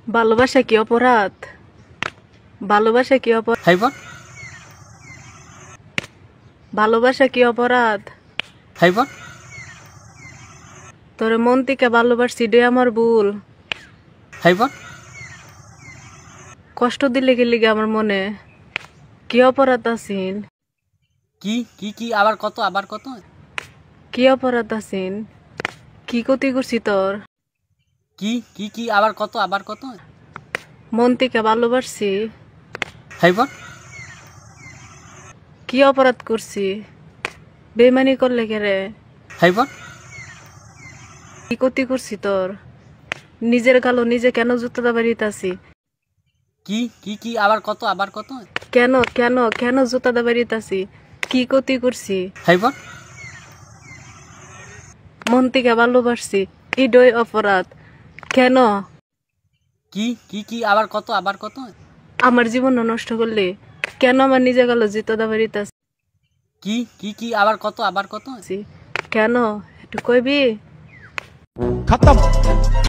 ভালোবাসা কি অপরাধ? ভালোবাসা কি অপরাধ? হাইবার ভালোবাসা কি অপরাধ? হাইবার তোরে মন থেকে ভালোবাসছি, ডে আমার ভুল। হাইবার কষ্ট দিলে গেলি আমার মনে, কি অপরাধ আছেন? কি কি কি আবার কত কি অপরাধ আছেন? কি ক্ষতি করছি তোর? কি কি কি আবার কত মন থেকে ভালোবাসছি, হাইবার কি অপরাধ করছি? বেমানি করলে কেরে? হাইবার কি ক্ষতি করছি তোর? নিজের গালো নিজে কেন জুতো বাড়িতেছি? কি কি কি আবার কত কেন কেন কেন জুতা বাড়িতেছি? কি ক্ষতি করছি? হাইবার মন থেকে ভালোবাসছি, হৃদয় অপরাধ। কেন কি কি কি আবার কত আমার জীবন নষ্ট করলে? কেন আমার নিজে গেল জুতা বাড়িতেছি? কি কি কি আবার কত কেন একটু কইবি? खत्म।